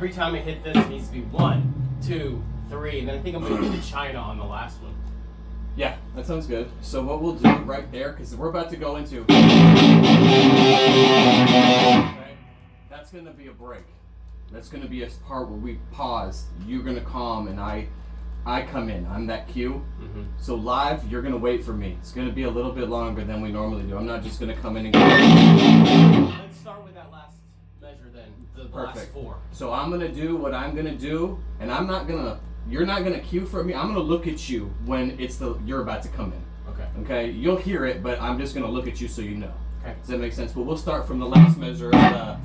every time I hit this, it needs to be 1, 2, 3, and then I think I'm going to do the China on the last one. Yeah, that sounds good. So what we'll do right there, because we're about to go into... Okay, that's going to be a break. That's going to be a part where we pause. You're going to calm, and I come in. I'm that cue. Mm-hmm. So live, you're going to wait for me. It's going to be a little bit longer than we normally do. I'm not just going to come in and go. Let's start with that last measure then, the Perfect. last 4. So I'm going to do what I'm going to do, and I'm not going to... You're not going to cue for me. I'm going to look at you when you're about to come in. Okay. Okay? You'll hear it, but I'm just going to look at you so you know. Okay. Does that make sense? But we'll start from the last measure of the...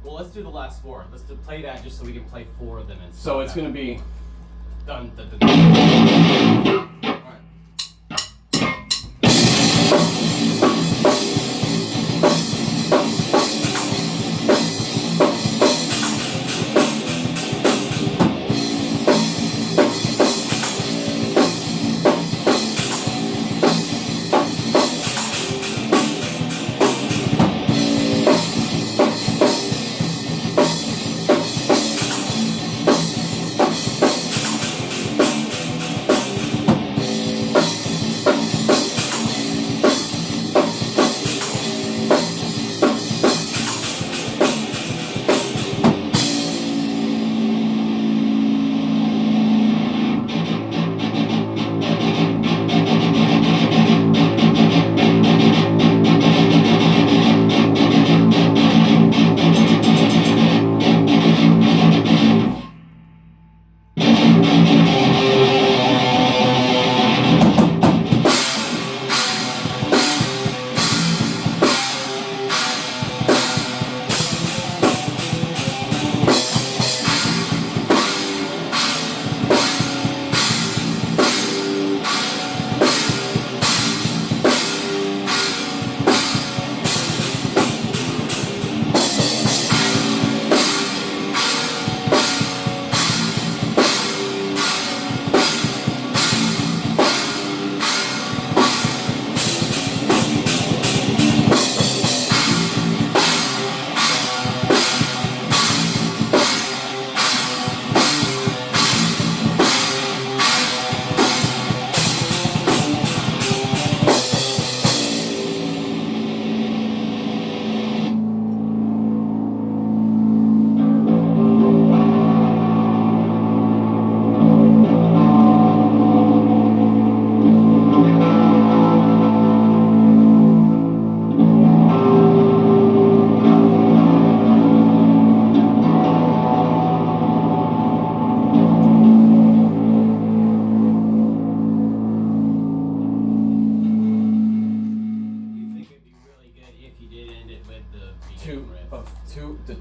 Well, let's do the last 4. Let's play that just so we can play 4 of them. And So it's going to be... Dun, dun, dun, All right.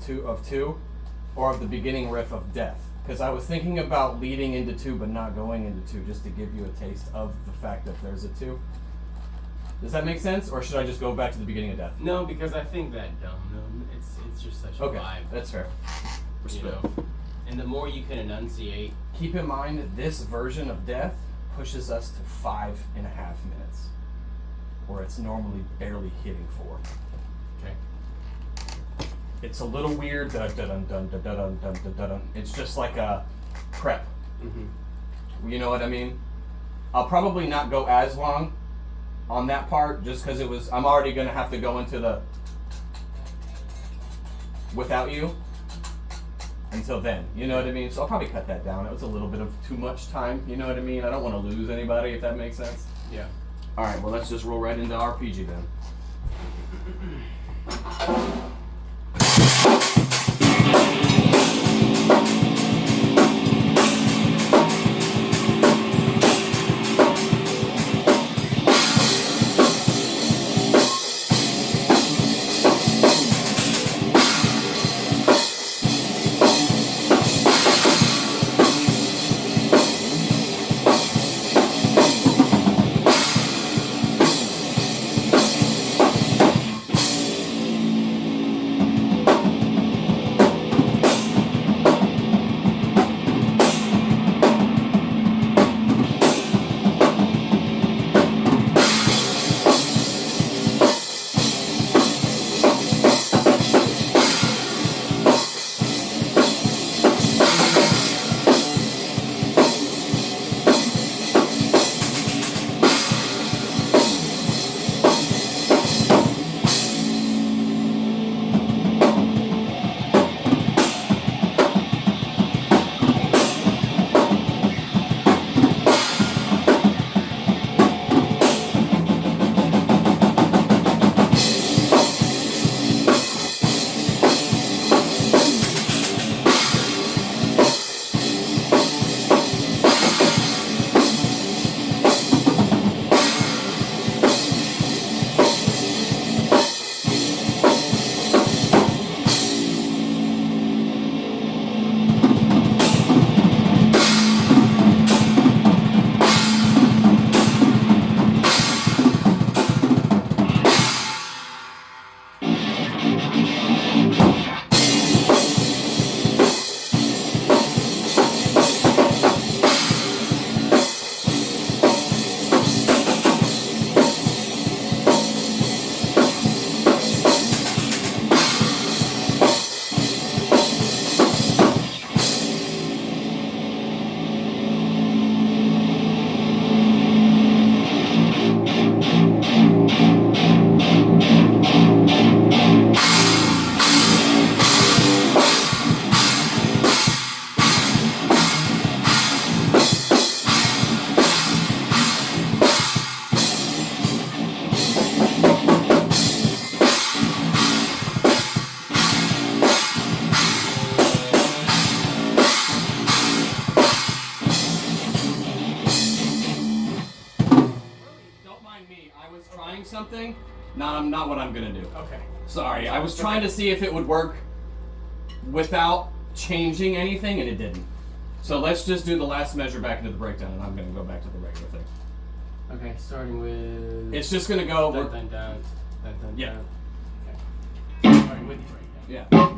Of 2, or of the beginning riff of Death, because I was thinking about leading into 2 but not going into 2, just to give you a taste of the fact that there's a 2. Does that make sense, or should I just go back to the beginning of Death? No, because I think that it's just such a vibe. That's fair. Respect. You know? And the more you can enunciate. Keep in mind that this version of Death pushes us to 5.5 minutes, where it's normally barely hitting 4. Okay. It's a little weird. It's just like a prep. Mm-hmm. You know what I mean? I'll probably not go as long on that part, just because I'm already going to have to go into the without you until then. You know what I mean? So I'll probably cut that down. It was a little bit of too much time. You know what I mean? I don't want to lose anybody, if that makes sense. Yeah. All right, well, let's just roll right into RPG then. I was trying something. Not what I'm gonna do. Okay. Sorry, I was trying to see if it would work without changing anything, and it didn't. So let's just do the last measure back into the breakdown, and I'm gonna go back to the regular thing. Okay, starting with. It's just gonna go. Dun, dun, dun, dun, dun, Yeah. dun. Okay. Starting with the breakdown. Yeah.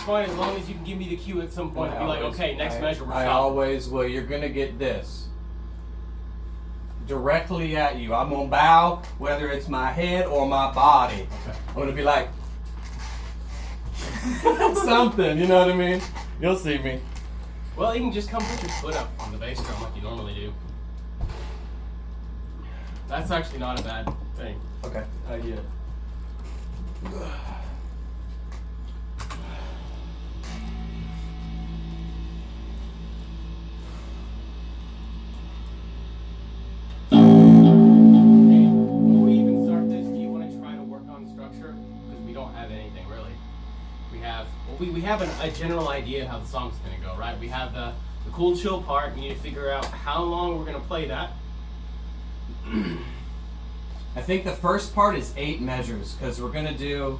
fine as long as you can give me the cue at some point to be like, okay, next measure, we're I stopping. always will. You're gonna get this directly at you. I'm gonna bow, whether it's my head or my body. Okay. I'm gonna be like something. You know what I mean? You'll see me. Well, you can just come put your foot up on the bass drum like you normally do. That's actually not a bad thing. Okay. Yeah. Before we even start this, do you want to try to work on structure? Because we don't have anything really. We have a general idea how the song's going to go, right? We have the cool chill part. We need to figure out how long we're going to play that. I think the first part is 8 measures because we're gonna do.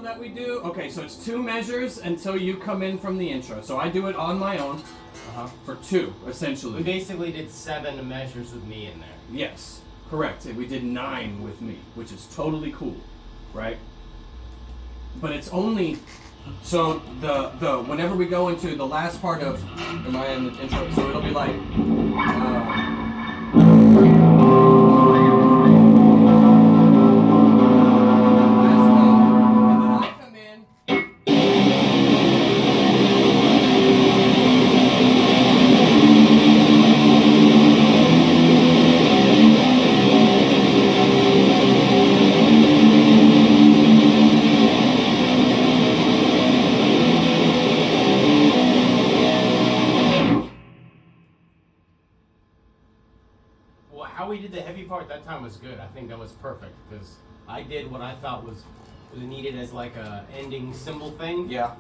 That we do. Okay, so it's 2 measures until you come in from the intro. So I do it on my own for 2, essentially. We basically did 7 measures with me in there. Yes, correct. We did 9 with me, which is totally cool, right? But it's only so the whenever we go into the last part of am I in the intro? So it'll be like. How we did the heavy part that time was good. I think that was perfect because I did what I thought was needed as like a ending cymbal thing. Yeah.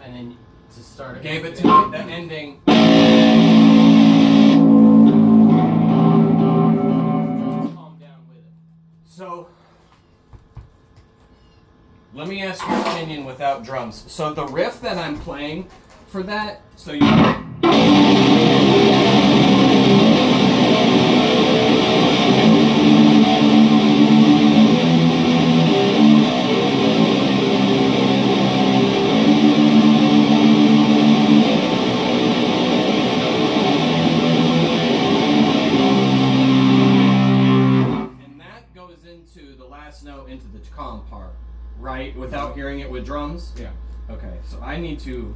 And then to start it. Gave it to the ending. Calm down with it. So let me ask your opinion without drums. So the riff that I'm playing for that, so you. Note into the calm part, right? Without hearing it with drums? Yeah. Okay, so I need to.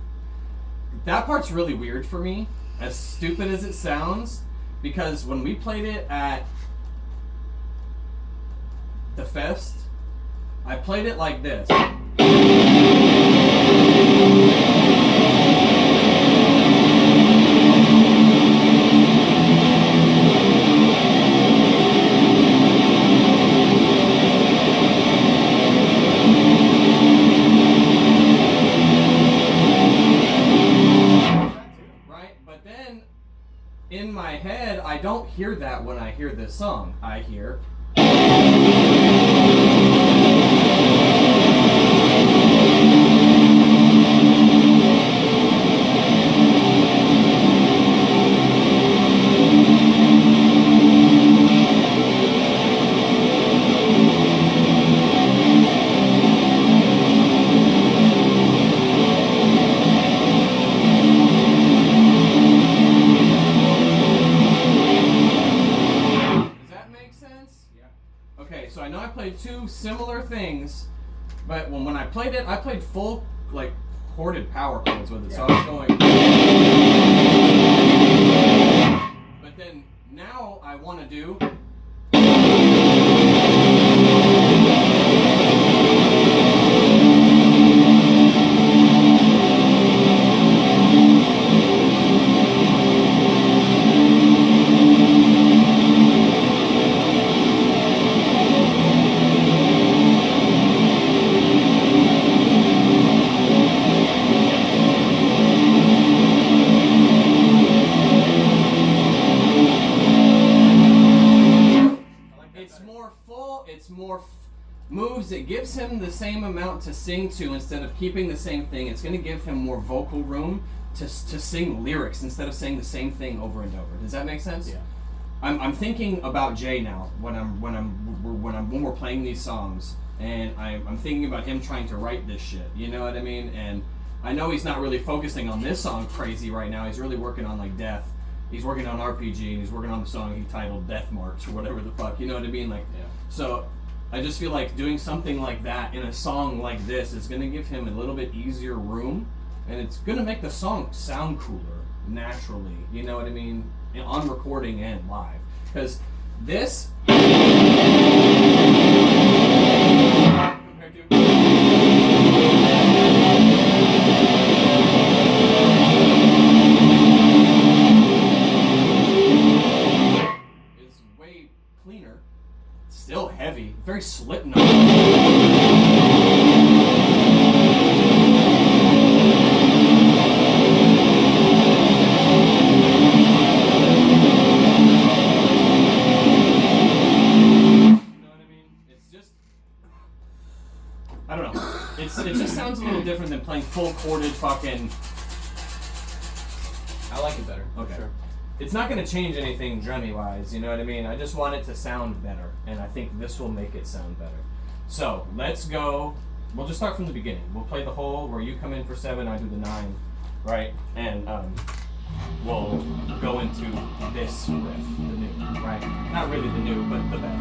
That part's really weird for me, as stupid as it sounds, because when we played it at the fest, I played it like this. In my head, I don't hear that when I hear this song. I hear. So I know I played two similar things, but when I played it, I played full, like, chorded power chords with it. So I was going. But then now I want to do. It's more moves. It gives him the same amount to sing to instead of keeping the same thing. It's going to give him more vocal room to sing lyrics instead of saying the same thing over and over. Does that make sense? Yeah. I'm thinking about Jay now when we're playing these songs, and I'm thinking about him trying to write this shit. You know what I mean? And I know he's not really focusing on this song crazy right now. He's really working on like Death. He's working on RPG, and he's working on the song he titled Death March or whatever the fuck. You know what I mean? Like, yeah. So I just feel like doing something like that in a song like this is going to give him a little bit easier room, and it's going to make the song sound cooler naturally. You know what I mean? On recording and live. Because this. Cleaner, still heavy, very Slipknot. You know what I mean? It's just, I don't know. It just sounds a little different than playing full chorded fucking. I like it better. Okay. Sure. It's not going to change anything drummy-wise, you know what I mean? I just want it to sound better, and I think this will make it sound better. So, let's go. We'll just start from the beginning. We'll play the whole, where you come in for 7, I do the 9, right? And we'll go into this riff, the new, right? Not really the new, but the better.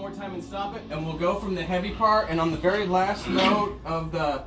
more time and stop it. And we'll go from the heavy part, and on the very last note of the...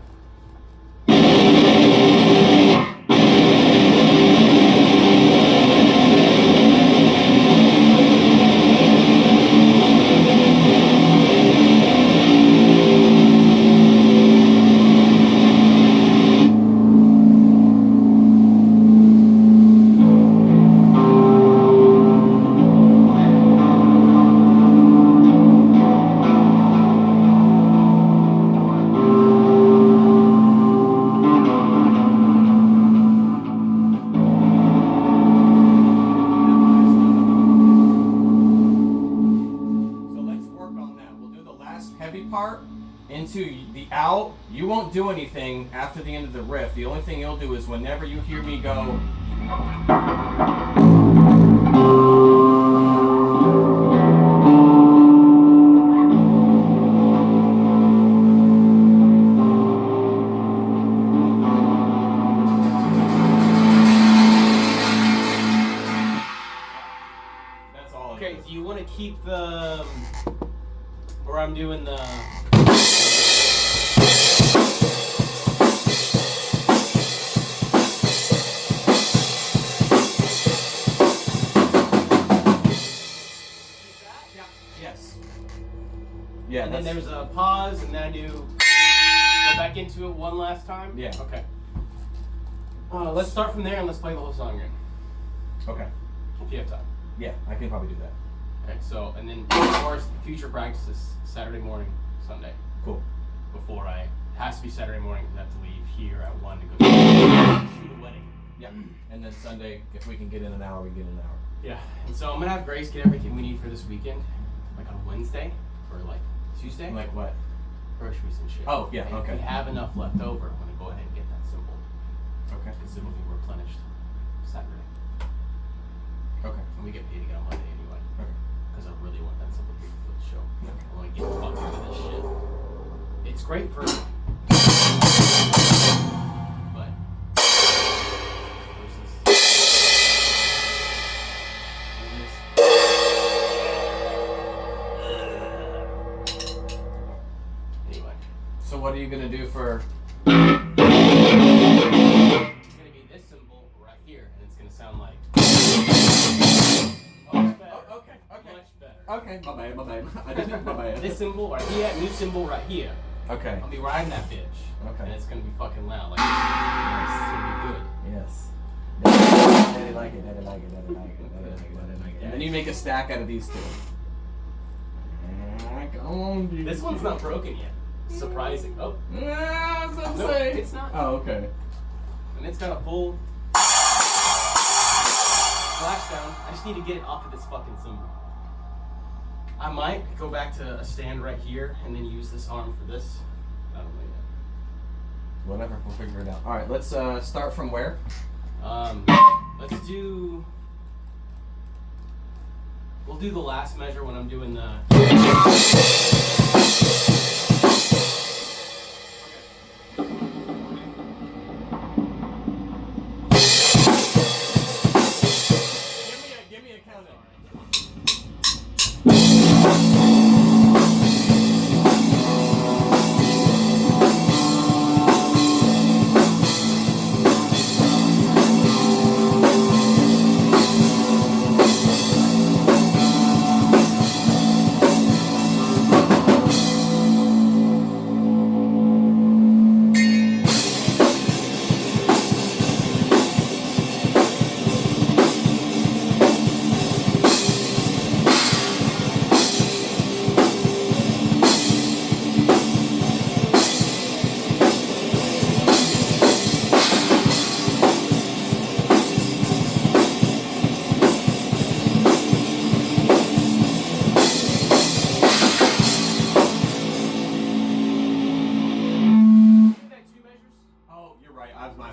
Into the out, you won't do anything after the end of the riff. The only thing you'll do is whenever you hear me go, that's all. Okay, so you want to keep the where I'm doing the. Yeah, and then there's a pause, and then I do go back into it one last time. Yeah. Okay. Let's start from there and let's play the whole song again. Okay. If you have time. Yeah, I can probably do that. Okay. So, and then of course, future practice is Saturday morning, Sunday. Cool. Before it has to be Saturday morning because I have to leave here at 1 to go shoot a wedding. Yeah. And then Sunday, if we can get in an hour, we get in an hour. Yeah. And so I'm gonna have Grace get everything we need for this weekend, like on Wednesday or like Tuesday. Like what? Groceries and shit. Oh, yeah, and okay. If we have enough left over, I'm gonna go ahead and get that symbol. Okay. Because it'll be replenished Saturday. Okay. And we get paid to get on Monday anyway. Okay. Because I really want that symbol big for the show. Okay. I want to get fucked into this shit. It's great for. But. Anyway. So what are you gonna do for? It's gonna be this symbol right here, and it's gonna sound like. Much better. Oh, okay. Much better. Okay. My bad. I didn't. My bad. This symbol right here, new symbol right here. Okay. I'll be riding that bitch. Okay. And it's gonna be fucking loud. Like, it's gonna be good. Yes. Daddy like it. Daddy like it. Daddy like it. Daddy like it. Daddy like it. And then you make a stack out of these two. Come on, dude. This one's not broken yet. Surprising. Oh. Yeah, that's what I'm No, saying. it's not. Oh, okay. And it's got a full splashdown. I just need to get it off of this fucking symbol. I might go back to a stand right here and then use this arm for this. I don't know yet. Whatever, we'll figure it out. All right, let's start from where? Let's do. We'll do the last measure when I'm doing the. Give me a countdown.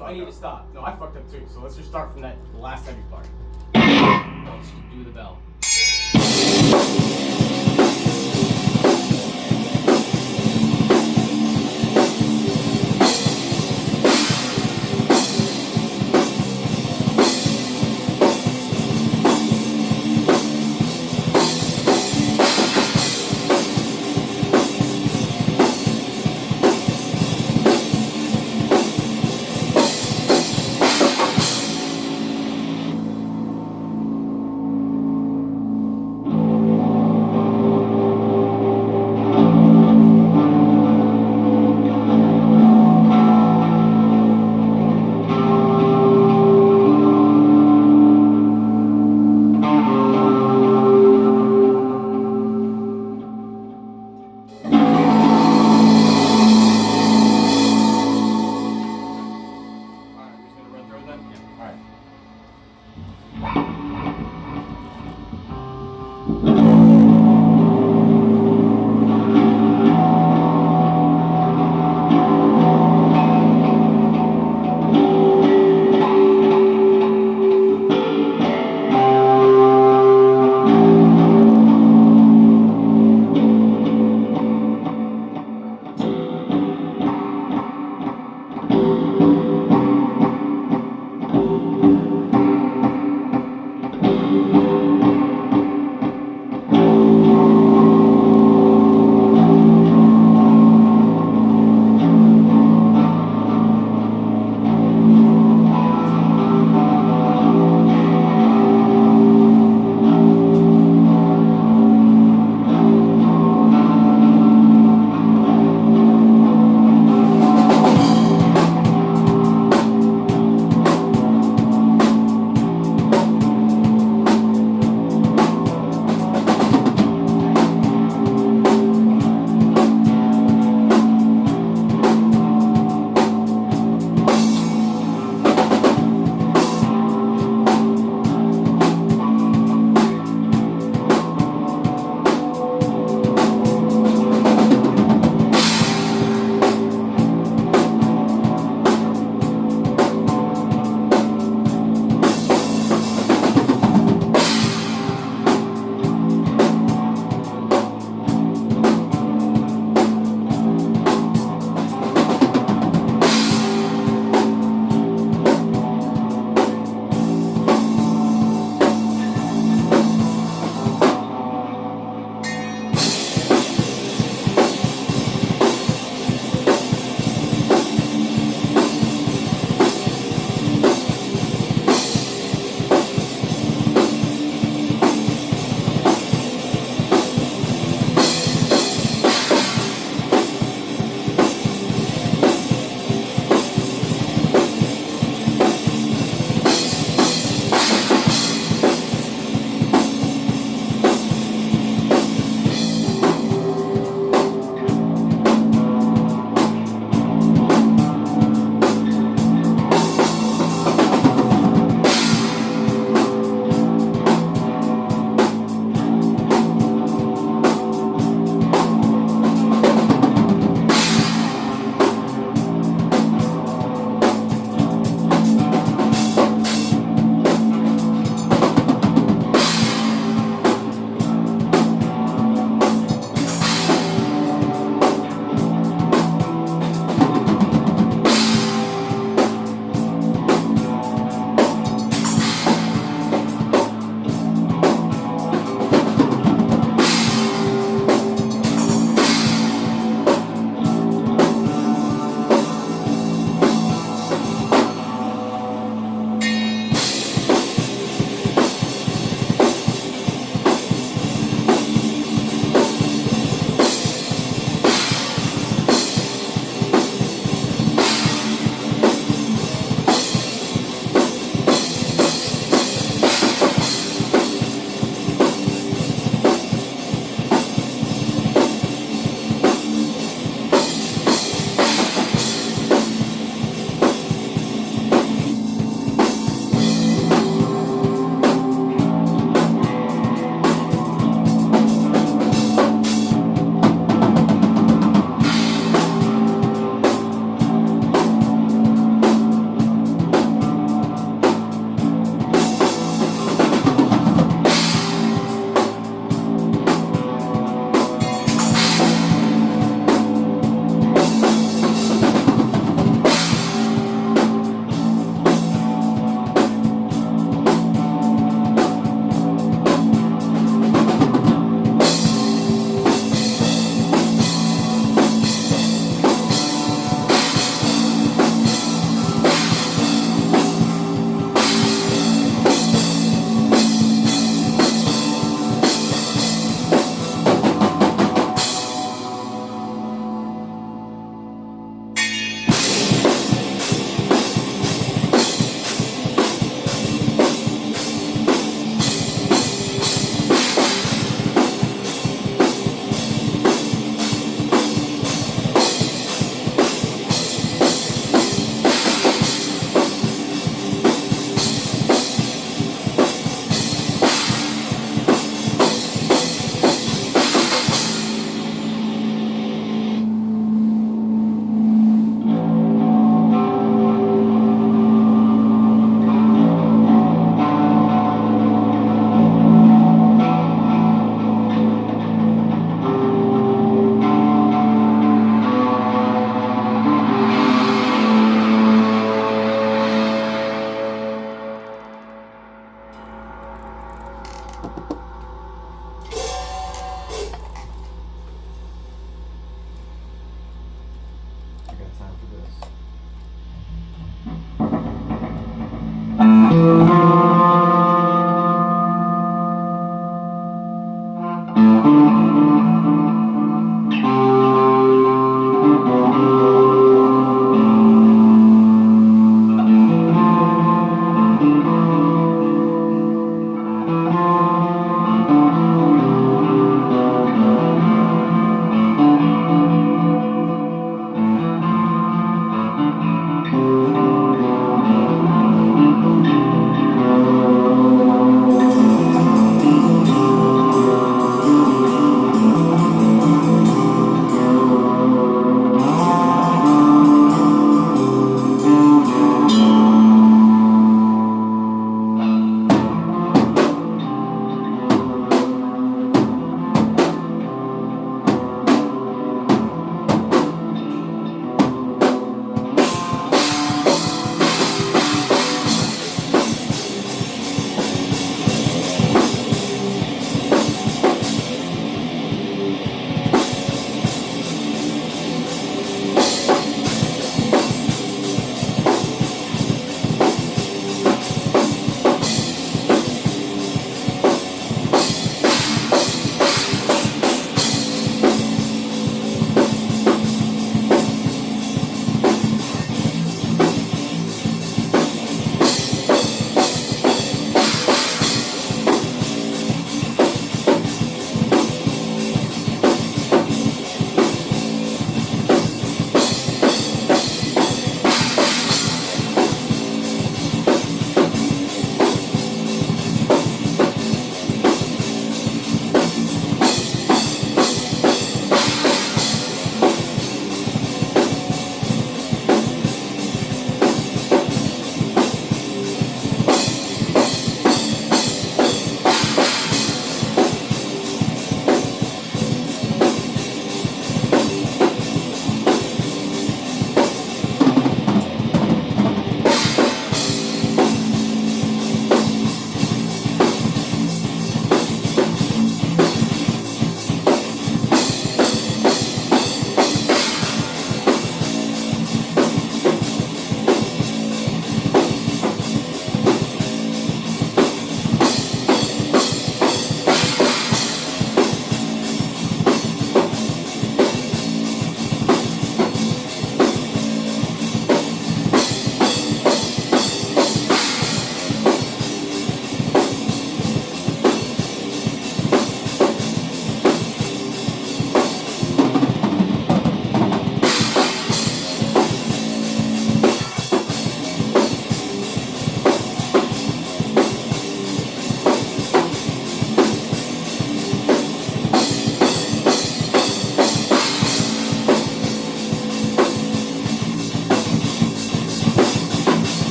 I need to stop. No, I fucked up too. So let's just start from that the last heavy part. Let's do the bell.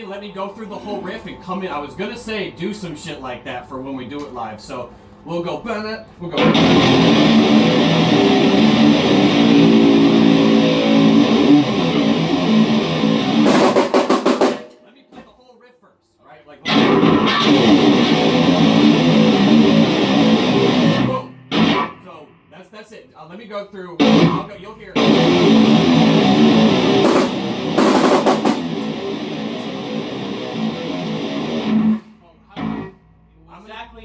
Let me go through the whole riff and come in. I was gonna say do some shit like that for when we do it live. So we'll go. We'll go. Let me play the whole riff first. All right, like. So that's it. Let me go through. You'll hear.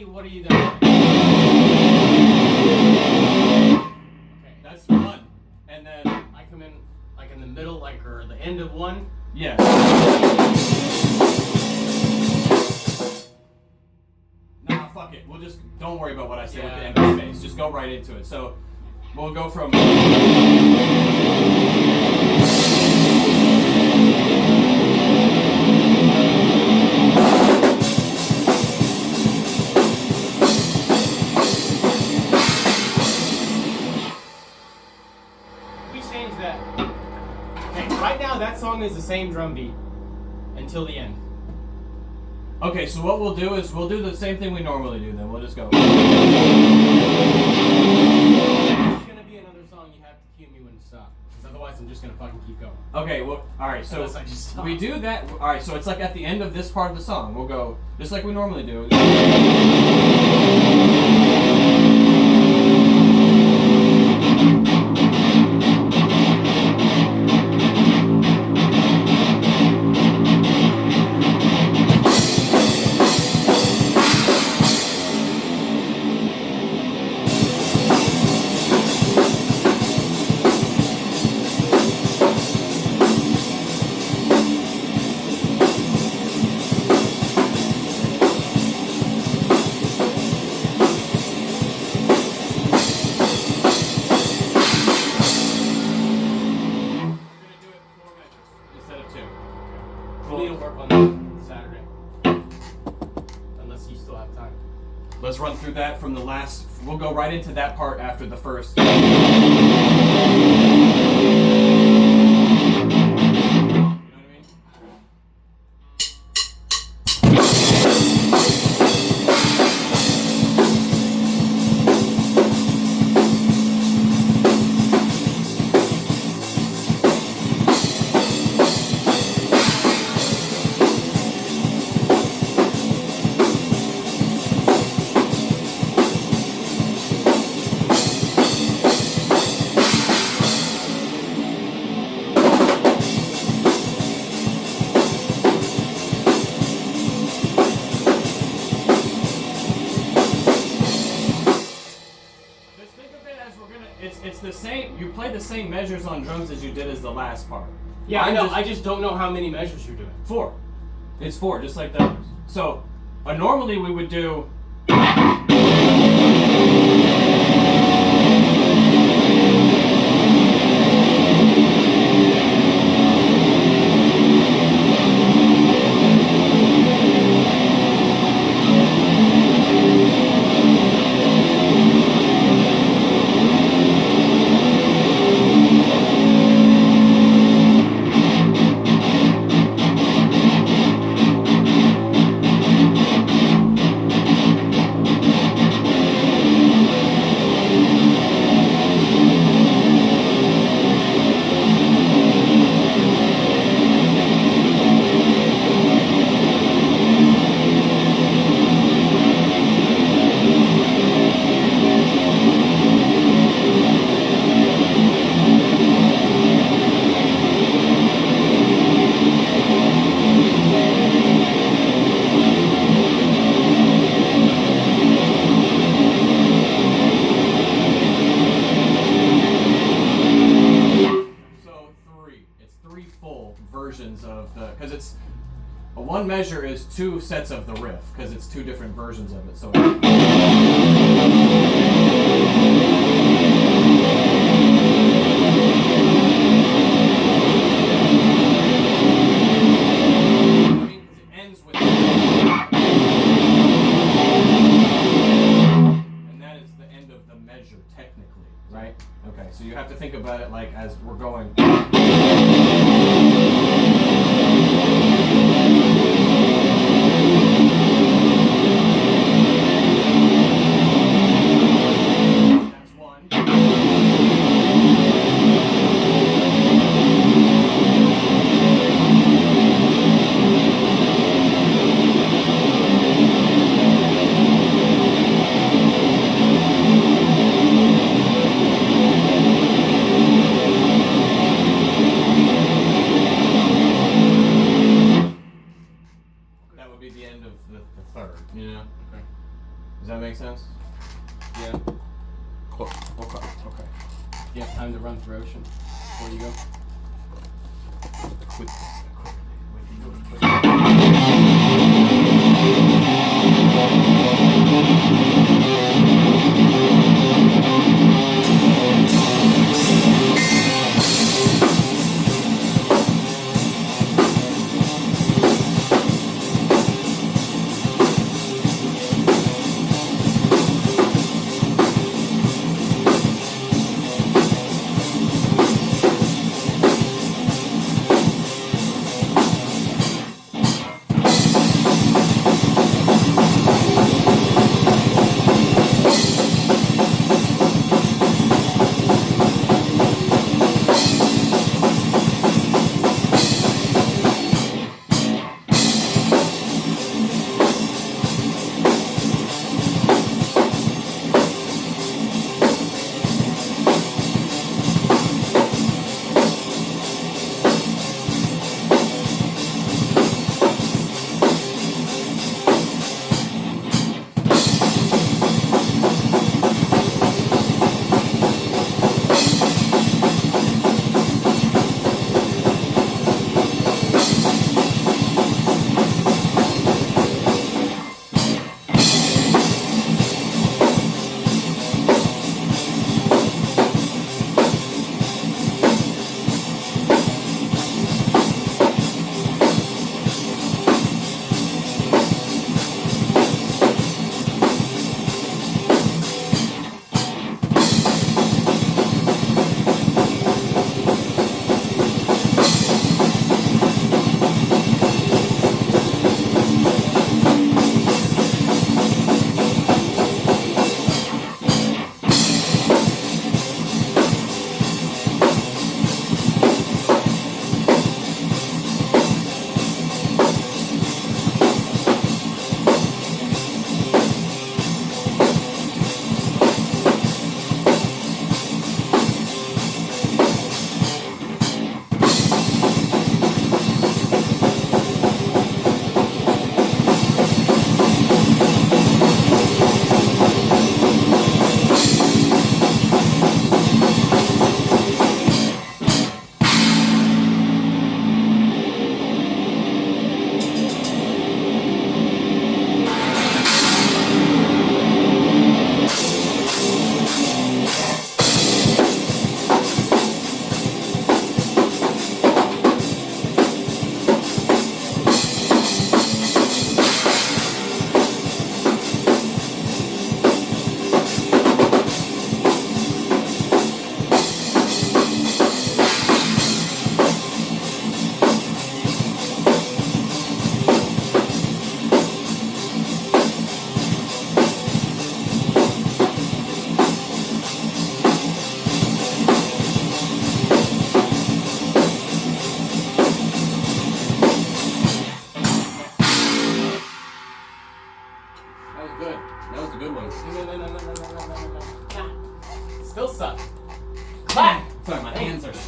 What are you doing? Okay, that's one. And then I come in like in the middle, like or the end of one. Yeah. Nah, fuck it. We'll just don't worry about what I say with the empty space. Just go right into it. So we'll go from. Right now, that song is the same drum beat until the end. Okay, so what we'll do is we'll do the same thing we normally do. Then we'll just go. If it's gonna be another song, you have to cue me when to stop, because otherwise I'm just gonna fucking keep going. Okay, well, all right. So we do that. All right, so it's like at the end of this part of the song, we'll go just like we normally do. We need to work on that Saturday. Unless you still have time. Let's run through that from the last. We'll go right into that part after the first. It's the same. You play the same measures on drums as you did as the last part. Yeah, I know. I just don't know how many measures you're doing. 4. It's 4, just like the others. So, normally we would do. Versions of the, because it's a one measure is 2 sets of the riff, because it's 2 different versions of it. So it ends with, and that is the end of the measure technically, right? Okay, so you have to think about it like as we're going. Does that make sense? Yeah. Cool. Okay. You have time to run through Ocean before you go?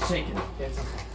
shaking. It's okay.